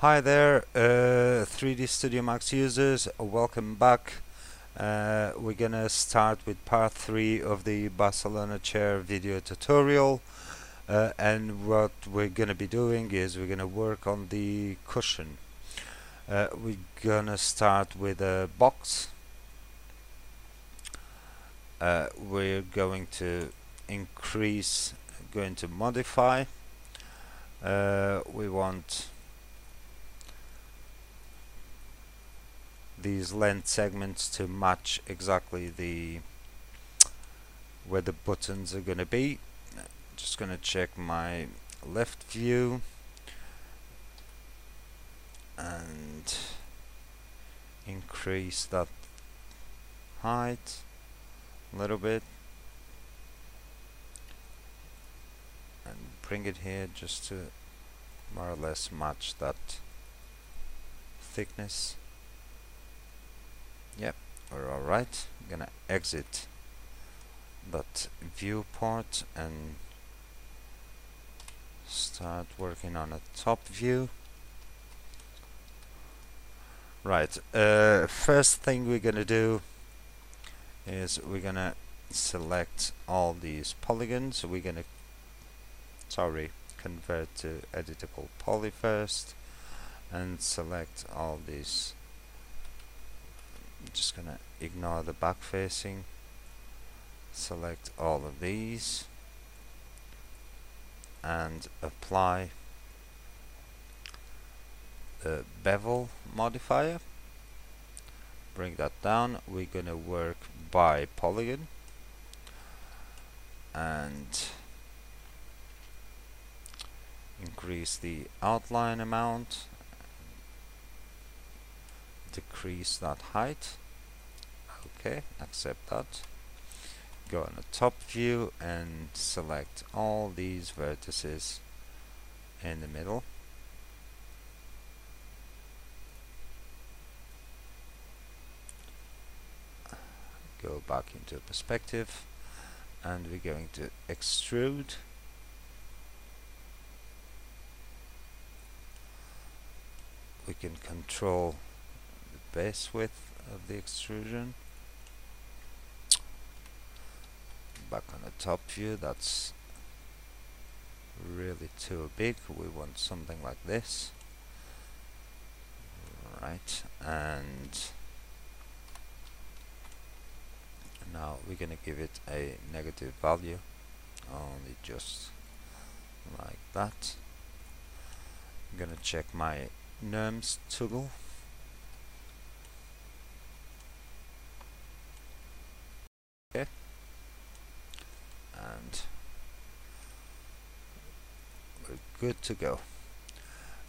Hi there, 3D Studio Max users, welcome back. We're gonna start with part 3 of the Barcelona chair video tutorial, and what we're gonna be doing is we're gonna work on the cushion. We're gonna start with a box. We're going to modify. We want these length segments to match exactly where the buttons are going to be. Just going to check my left view and increase that height a little bit and bring it here just to more or less match that thickness. Yep, we're alright. I'm gonna exit that viewport and start working on a top view. Right, first thing we're gonna do is we're gonna select all these polygons. We're gonna convert to editable poly first and select all these. I'm just gonna ignore the back facing, select all of these and apply the bevel modifier. Bring that down. We're gonna work by polygon and increase the outline amount, decrease that height. Okay, accept that. Go on the top view and select all these vertices in the middle. Go back into perspective and we're going to extrude. We can control the base width of the extrusion. Back on the top view, that's really too big. We want something like this. Right, and now we're gonna give it a negative value, only just like that. I'm gonna check my NURMS toggle. Okay, and we're good to go.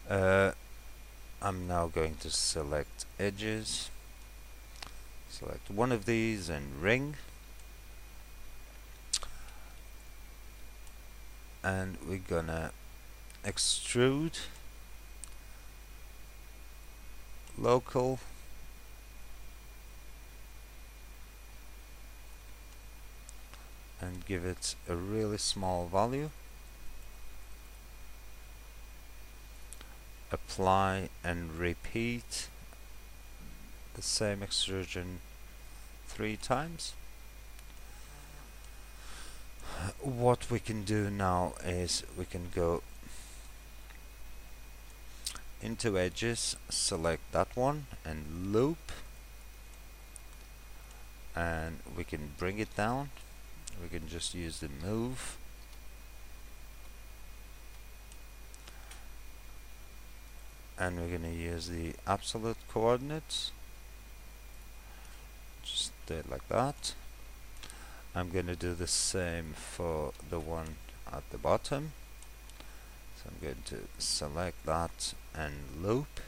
I'm now going to select edges, select one of these and ring, and we're gonna extrude local and give it a really small value. Apply and repeat the same extrusion 3 times. What we can do now is we can go into edges, select that one and loop, and we can bring it down. We can just use the move. And we're going to use the absolute coordinates. Just do it like that. I'm going to do the same for the one at the bottom. So I'm going to select that and loop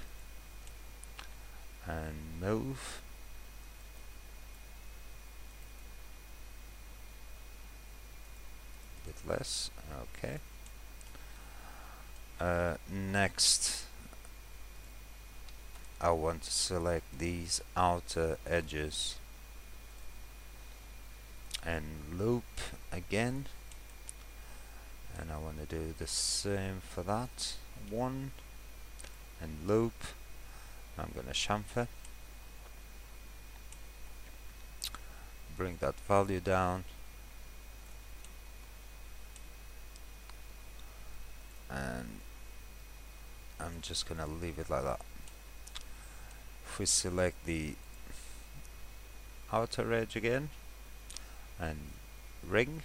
and move. A bit less. Okay. Next, I want to select these outer edges and loop again, and I want to do the same for that one. and loop. I'm gonna chamfer, bring that value down, and I'm just gonna leave it like that. If we select the outer edge again and ring,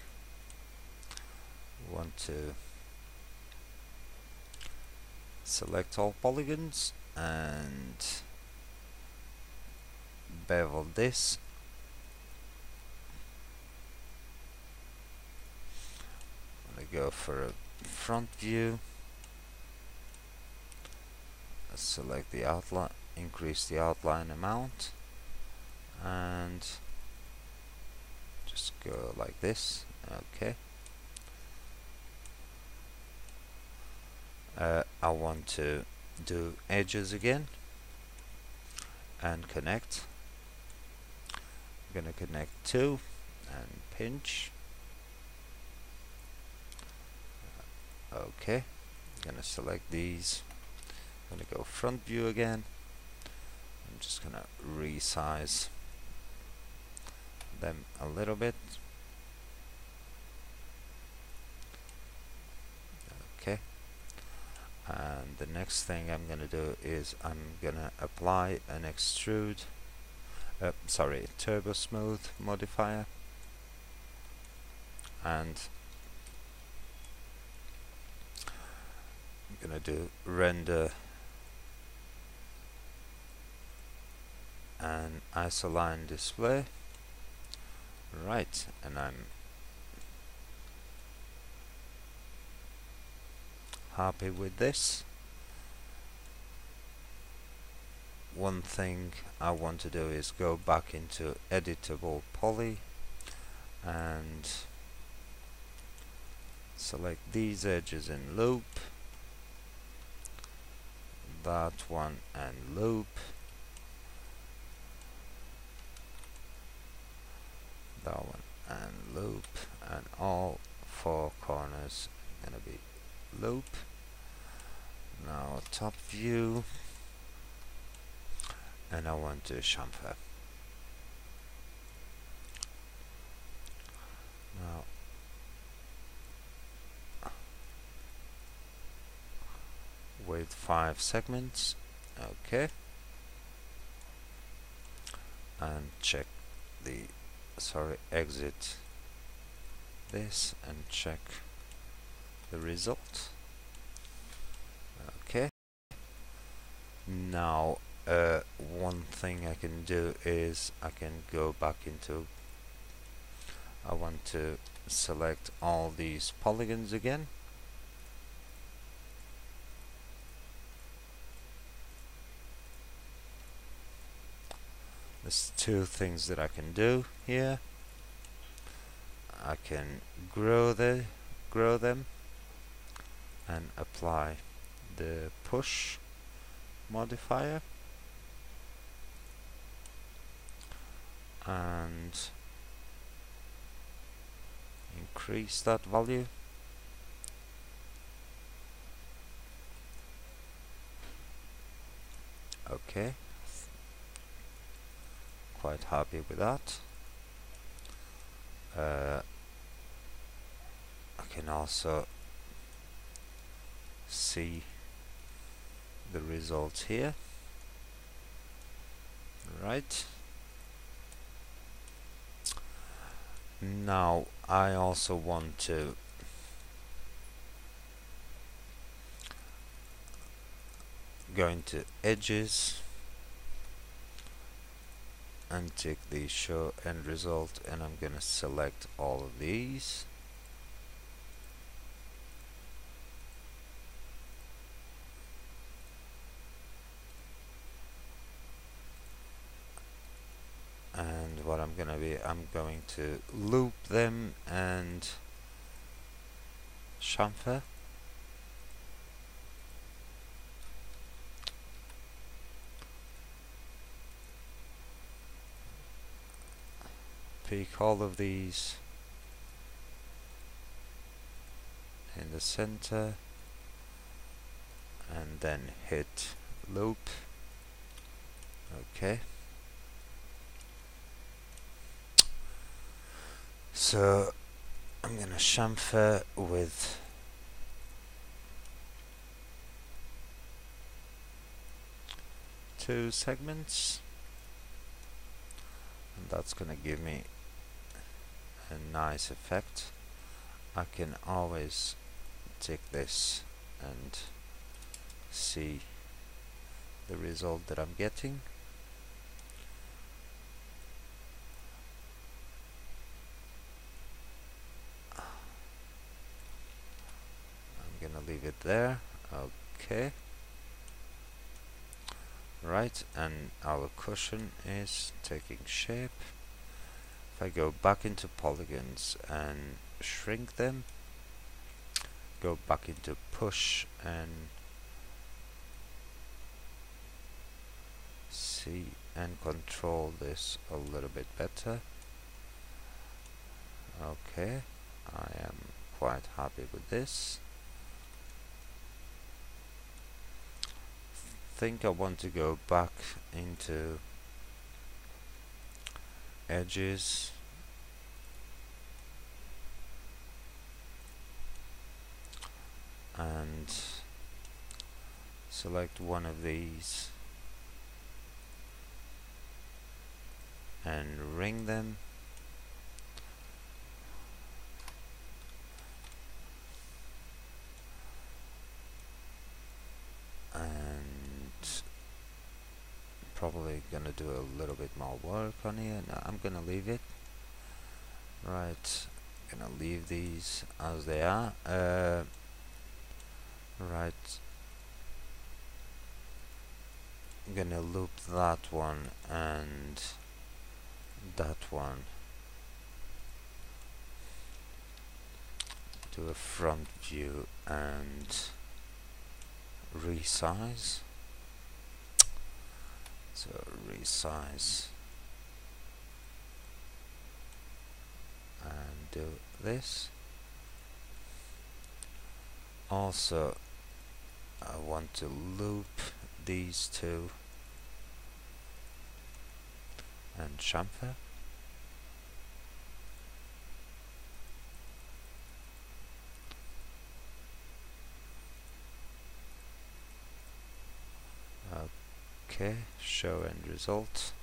we want to select all polygons and bevel this. I'm gonna go for a front view, select the outline, increase the outline amount, and just go like this. Okay. I want to do edges again and connect. I'm gonna connect two and pinch. Okay, I'm gonna select these. I'm gonna go front view again. I'm just gonna resize them a little bit. Okay. And the next thing I'm gonna do is I'm gonna apply an extrude, turbo smooth modifier, and I'm gonna do render and isoline display. Right, and I'm happy with this. One thing I want to do is go back into editable poly and select these edges in loop, that one and loop, that one and loop, and all four corners gonna be loop. Now top view, and I want to chamfer. Now with 5 segments. Okay, and check the exit this and check the result. Okay, now one thing I can do is I can go back into, I want to select all these polygons again. There's two things that I can do here. I can grow them and apply the push modifier and increase that value. Okay, quite happy with that. I can also see the results here. Right, now I also want to go into edges and take the show end result, and I'm gonna select all of these. And what I'm going to loop them and chamfer. Pick all of these in the center and then hit loop. Okay. So I'm gonna chamfer with two segments, and that's gonna give me a nice effect. I can always take this and see the result that I'm getting. I'm gonna leave it there. Okay. Right, and our cushion is taking shape. If I go back into polygons and shrink them, go back into push and see and control this a little bit better. Okay, I am quite happy with this. Think I want to go back into edges and select one of these and ring them. And probably gonna do a little bit more work on here. No, I'm gonna leave it. Right, gonna leave these as they are. Right, I'm gonna loop that one and that one. Do a front view and resize. So resize and do this. Also, I want to loop these two and chamfer. Okay, show end result.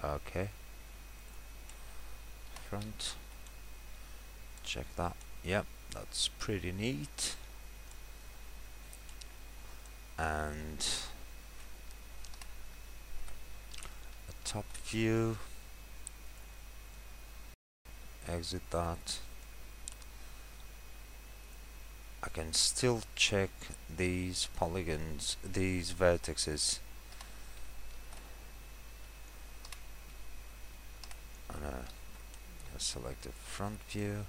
Okay, front, check that. Yep, that's pretty neat. And a top view, exit that. I can still check these polygons, these vertices. I'm gonna select the front view,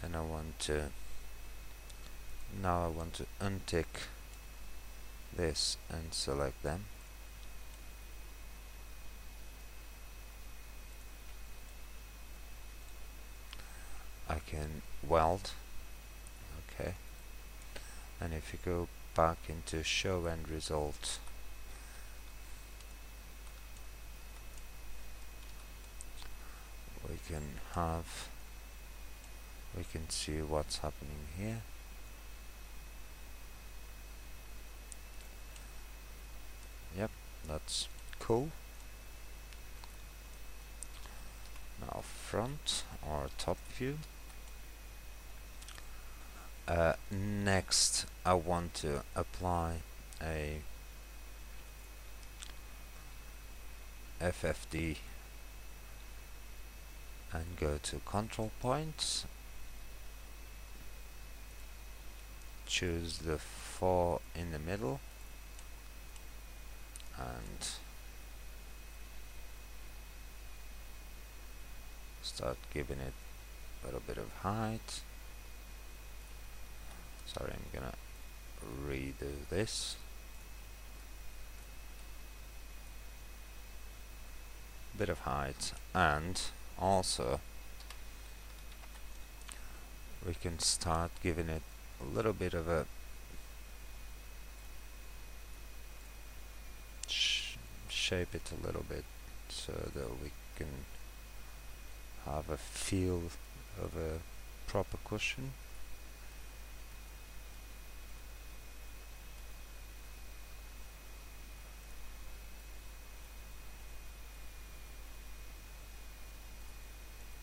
and I want to untick this and select them. I can weld. Okay, and if you go back into show end result, we can see what's happening here. Yep, that's cool. Now front or top view. Next, I want to apply a FFD and go to control points. Choose the 4 in the middle and start giving it a little bit of height. Sorry, I'm gonna redo this. bit of height, and also we can start giving it a little bit of a shape it a little bit so that we can have a feel of a proper cushion.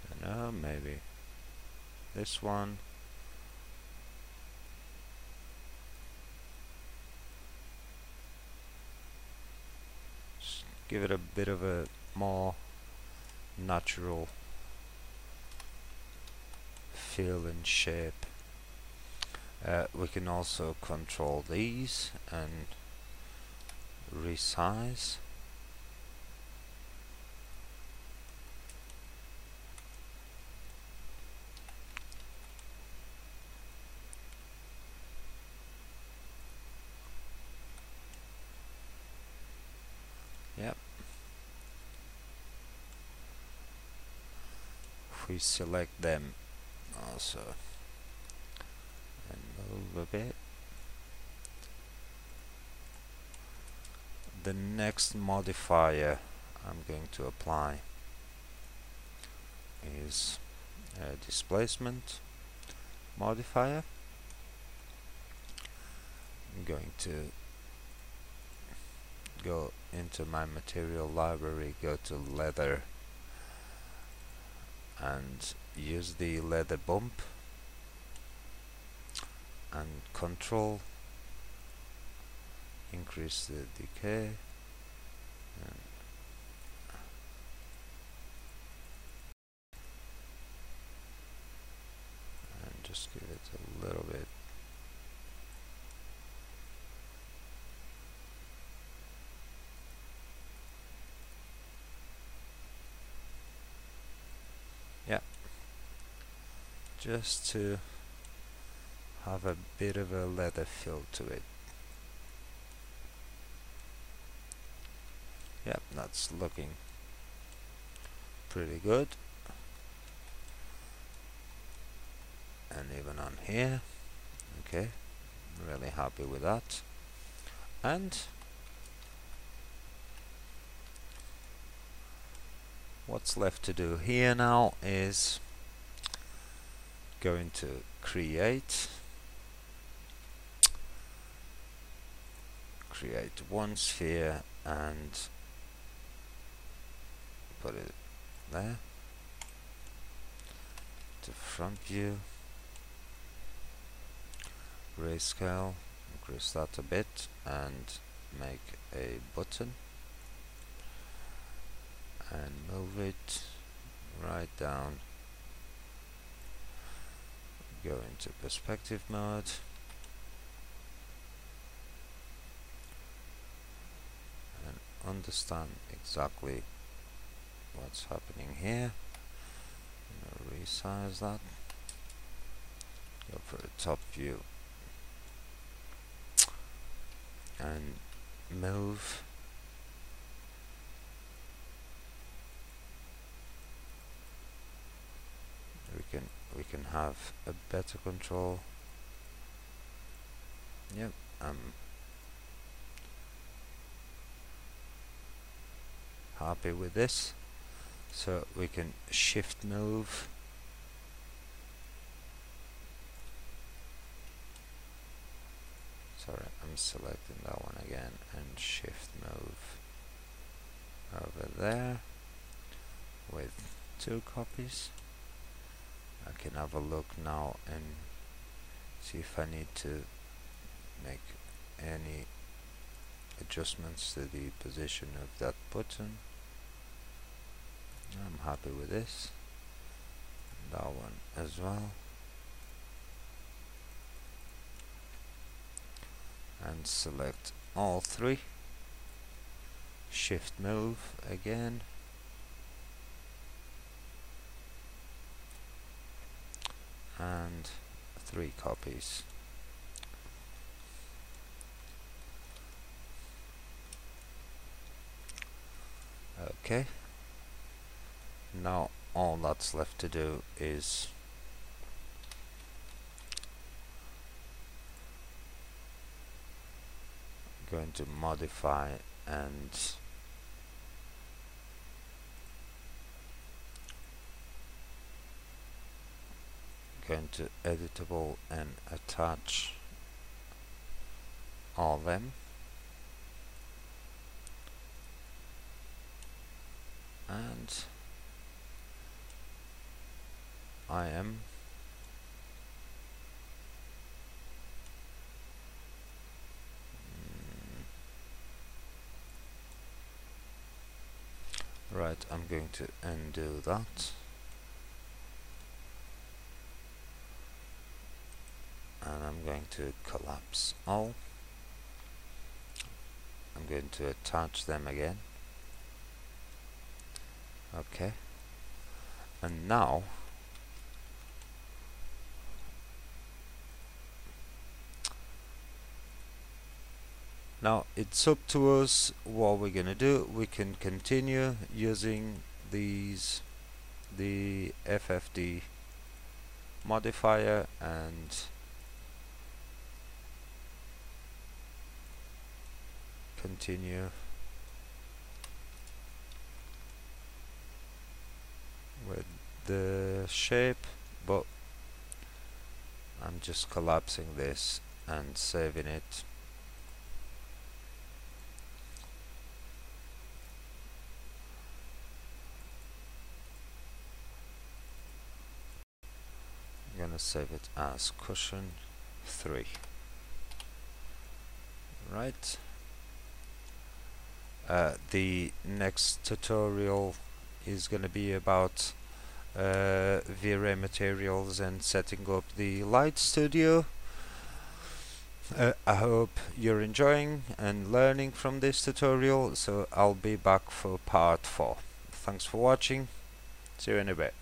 I don't know, maybe this one. Just give it a bit of a more natural feel and shape. We can also control these and resize. Yep. If we select them also and move a bit, the next modifier I'm going to apply is a displacement modifier. I'm going to go into my material library, go to leather, and use the leather bump and control, increase the decay, and just give it a little bit. Yeah, just to have a bit of a leather feel to it. Yep, that's looking pretty good. And even on here, okay, really happy with that. And what's left to do here now is going to create one sphere and put it there to front view, grayscale, increase that a bit and make a button and move it right down, go into perspective mode, and understand exactly what's happening here. I'm going to resize that, go for a top view and move we can have a better control. Yep, I'm happy with this. So we can shift move, sorry, I'm selecting that one again, and shift move over there with 2 copies. I can have a look now and see if I need to make any adjustments to the position of that button. I'm happy with this, that one as well, and select all 3, shift move again, and 3 copies. Okay, Now all that's left to do is going to modify and going to editable and attach all of them, and I am right. I'm going to undo that, and I'm going to collapse all. I'm going to attach them again. Okay, and now it's up to us what we're gonna do. We can continue using the FFD modifier and continue with the shape, but I'm just collapsing this and saving it. I'm gonna save it as cushion 3. Right. The next tutorial is going to be about V-Ray materials and setting up the Light Studio. I hope you're enjoying and learning from this tutorial, so I'll be back for part 4. Thanks for watching. See you in a bit.